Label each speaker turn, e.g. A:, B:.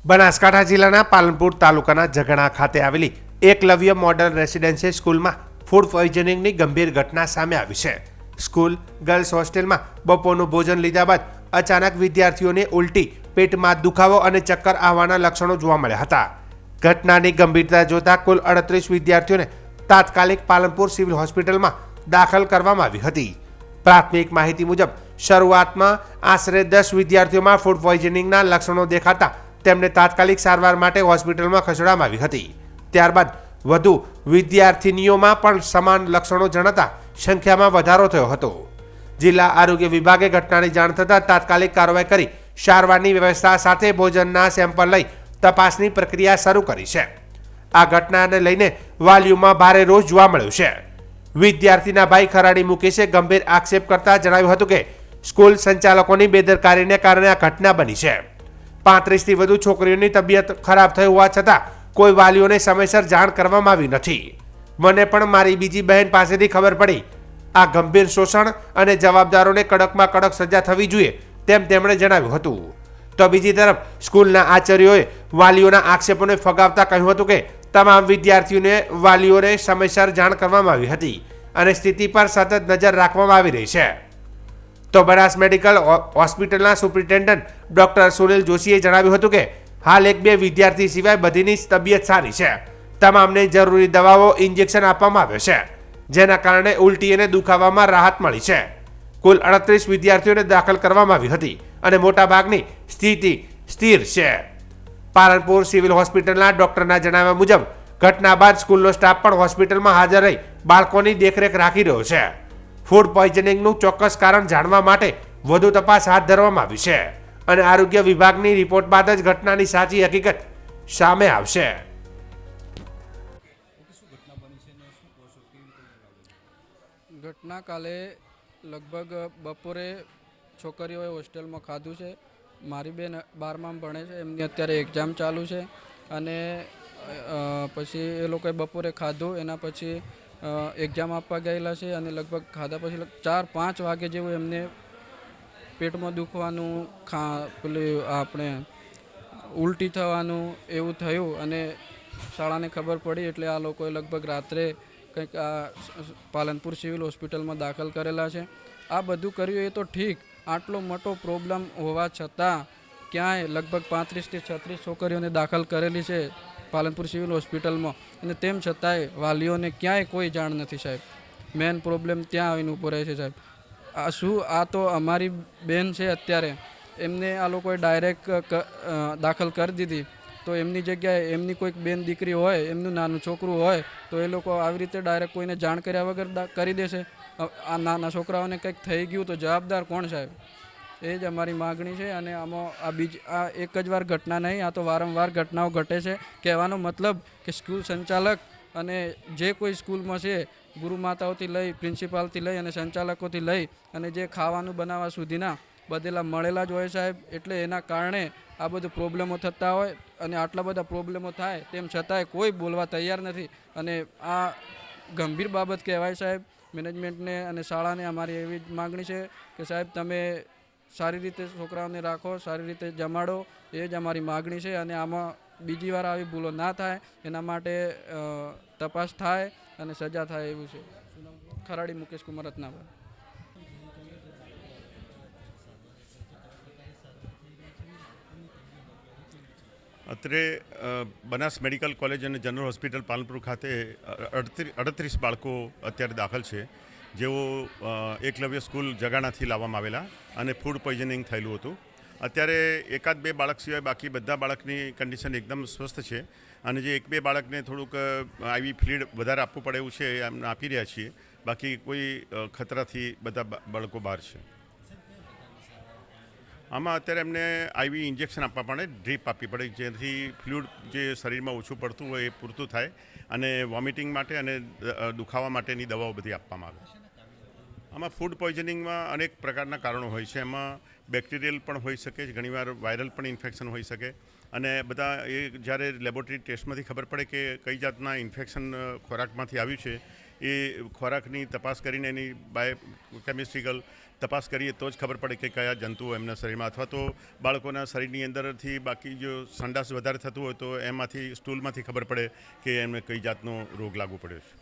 A: બનાસકાંઠા જિલ્લાના પાલનપુર તાલુકાના ઝઘણા ખાતે આવેલી એકલવ્ય મોડલ રેસિડેન્શિયલ સ્કૂલમાં ફૂડ પોઈઝનિંગની ગંભીર ઘટના સામે આવી છે. સ્કૂલ ગર્લ્સ હોસ્ટેલમાં બપોરનું ભોજન લીધા બાદ અચાનક વિદ્યાર્થીઓને ઉલટી, પેટમાં દુખાવો અને ચક્કર આવવાના લક્ષણો જોવા મળ્યા હતા. ઘટનાની ગંભીરતા જોતા કુલ 38 વિદ્યાર્થીઓને તાત્કાલિક પાલનપુર સિવિલ હોસ્પિટલમાં દાખલ કરવામાં આવી હતી. પ્રાથમિક માહિતી મુજબ શરૂઆતમાં આશરે 10 વિદ્યાર્થીઓમાં ફૂડ પોઈઝનિંગના લક્ષણો દેખાતા તેમને તાત્કાલિક સારવાર માટે હોસ્પિટલમાં ખસેડવામાં આવી હતી. ત્યારબાદ વધુ વિદ્યાર્થિનીઓમાં પણ સમાન લક્ષણો જણાતા સંખ્યામાં વધારો થયો હતો. જિલ્લા આરોગ્ય વિભાગે ઘટનાની જાણ થતાં તાત્કાલિક કાર્યવાહી કરી સારવારની વ્યવસ્થા સાથે ભોજનના સેમ્પલ લઈ તપાસની પ્રક્રિયા શરૂ કરી છે. આ ઘટનાને લઈને વાલીઓમાં ભારે રોષ જોવા મળ્યો છે. વિદ્યાર્થીના ભાઈ ખરાડી મુકેશે ગંભીર આક્ષેપ કરતા જણાવ્યું હતું કે સ્કૂલ સંચાલકોની બેદરકારીને કારણે આ ઘટના બની છે. 35થી વધુ છોકરીઓની તબિયત ખરાબ થઈ હોવા છતાં કોઈ વાલીઓને સમયસર જાણ કરવામાં આવી નથી. મને પણ મારી બીજી બહેન પાસેથી ખબર પડી. આ ગંભીર શોષણ અને જવાબદારોને કડકમાં કડક સજા થવી જોઈએ તેમ તેમણે જણાવ્યું હતું. તો બીજી તરફ સ્કૂલના આચાર્યોએ વાલીઓના આક્ષેપોને ફગાવતા કહ્યું હતું કે તમામ વિદ્યાર્થીઓને વાલીઓને સમયસર જાણ કરવામાં આવી હતી અને સ્થિતિ પર સતત નજર રાખવામાં આવી રહી છે. તો બનાસ મેડિકલ હોસ્પિટલના સુપ્રિન્ટેન્ડન્ટ ડોક્ટર સુનિલ જોશીએ જણાવ્યું હતું કે હાલ 1-2 વિદ્યાર્થી સિવાય બધીની તબિયત સારી છે. તમામને જરૂરી દવાઓ, ઇન્જેક્શન આપવામાં આવે છે, જેના કારણે ઉલટી અને દુખાવામાં રાહત મળી છે. કુલ 38 વિદ્યાર્થીઓને દાખલ કરવામાં આવી હતી અને મોટાભાગની સ્થિતિ સ્થિર છે. પાલનપુર સિવિલ હોસ્પિટલના ડોક્ટરના જણાવ્યા મુજબ ઘટના બાદ સ્કૂલનો સ્ટાફ પણ હોસ્પિટલમાં હાજર રહી બાળકોની દેખરેખ રાખી રહ્યો છે. ફૂડ પોઈઝનિંગનું ચોક્કસ કારણ જાણવા માટે વધુ તપાસ હાથ ધરવામાં આવી છે અને આરોગ્ય વિભાગની રિપોર્ટ બાદ જ ઘટનાની સાચી હકીકત સામે આવશે.
B: ઘટના કાલે લગભગ બપોરે છોકરીઓએ હોસ્ટેલમાં ખાધું છે. મારી બેન 12માં ભણે છે, એમની અત્યારે એક્ઝામ ચાલુ છે અને પછી એ લોકોએ બપોરે ખાધું, એના પછી એક્ઝામ આપવા ગયેલા છે અને લગભગ ખાધા પછી 4-5 વાગે જેવું એમને પેટમાં દુખવાનું, પેલું આપણે ઉલટી થવાનું એવું થયું અને શાળાને ખબર પડી એટલે આ લોકોએ લગભગ રાત્રે કંઈક આ પાલનપુર સિવિલ હોસ્પિટલમાં દાખલ કરેલા છે. આ બધું કર્યું એ તો ઠીક, આટલો મોટો પ્રોબ્લેમ હોવા છતાં ક્યાંય લગભગ 35થી 36 છોકરીઓને દાખલ કરેલી છે પાલનપુર સિવિલ હોસ્પિટલમાં અને તેમ છતાંય વાલીઓને ક્યાંય કોઈ જાણ નથી સાહેબ. મેન પ્રોબ્લેમ ત્યાં આવીને ઊભો રહે છે સાહેબ. આ તો અમારી બેન છે અત્યારે, એમને આ લોકોએ ડાયરેક્ટ દાખલ કરી દીધી, તો એમની જગ્યાએ એમની કોઈક બેન દીકરી હોય, એમનું નાનું છોકરું હોય તો એ લોકો આવી રીતે ડાયરેક્ટ કોઈને જાણ કર્યા વગર કરી દેશે. આ નાના છોકરાઓને કંઈક થઈ ગયું તો જવાબદાર કોણ સાહેબ? એ જ અમારી માગણી છે. અને આમાં આ એક જ વાર ઘટના નહીં, આ તો વારંવાર ઘટનાઓ ઘટે છે. કહેવાનો મતલબ કે સ્કૂલ સંચાલક અને જે કોઈ સ્કૂલમાં છે, ગુરુ માતાઓથી લઈ, પ્રિન્સિપાલથી લઈ અને સંચાલકોથી લઈ અને જે ખાવાનું બનાવવા સુધીના બધેલા મળેલા જ હોય સાહેબ. એટલે એના કારણે આ બધું પ્રોબ્લેમો થતા હોય અને આટલા બધા પ્રોબ્લેમો થાય તેમ છતાંય કોઈ બોલવા તૈયાર નથી અને આ ગંભીર બાબત કહેવાય સાહેબ. મેનેજમેન્ટને અને શાળાને અમારી એવી જ માગણી છે કે સાહેબ તમે સારી રીતે છોકરાઓને રાખો, સારી રીતે જમાડો, એ જ અમારી માગણી છે. અને આમાં બીજી વાર આવી ભૂલો ના થાય એના માટે તપાસ થાય અને સજા થાય એવું છે. ખરાડી મુકેશ કુમાર રત્નાભાઈ.
C: અત્રે બનાસ મેડિકલ કોલેજ અને જનરલ હોસ્પિટલ પાલનપુર ખાતે 38 બાળકો અત્યારે દાખલ છે, જેઓ એકલવ્ય સ્કૂલ જગાણાથી લાવવામાં આવેલા અને ફૂડ પોઈઝનિંગ થયેલું હતું. અત્યારે 1-2 બાળક સિવાય બાકી બધા બાળકની કન્ડિશન એકદમ સ્વસ્થ છે અને જે 1-2 બાળકને થોડુંક આવી ફ્લુઇડ વધારે આપવું પડે એવું છે એમને આપી રહ્યા છીએ. બાકી કોઈ ખતરાથી બધા બાળકો બહાર છે. આમાં અત્યારે એમને આઈવી ઇન્જેક્શન આપવા પડે, ડ્રીપ આપવી પડે, જેથી ફ્લુઇડ જે શરીરમાં ઓછું પડતું હોય એ પૂરતું થાય અને વોમિટિંગ માટે અને દુખાવા માટેની દવાઓ બધી આપવામાં આવે. આમાં ફૂડ પોઈઝનિંગમાં અનેક પ્રકારના કારણો હોય છે. એમાં બેક્ટેરિયલ પણ હોઈ શકે છે, ઘણીવાર વાયરલ પણ ઇન્ફેક્શન હોઈ શકે અને બધા એ જ્યારે લેબોરેટરી ટેસ્ટમાંથી ખબર પડે કે કઈ જાતના ઇન્ફેક્શન ખોરાકમાંથી આવ્યું છે, એ ખોરાકની તપાસ કરીને એની બાયોકેમિસ્ટ્રિકલ તપાસ કરીએ તો જ ખબર પડે કે કયા જંતુઓ એમના શરીરમાં, અથવા તો બાળકોના શરીરની અંદરથી બાકી જો સંડાસ વધારે થતું હોય તો એમાંથી સ્ટૂલમાંથી ખબર પડે કે એમને કઈ જાતનો રોગ લાગુ પડ્યો છે.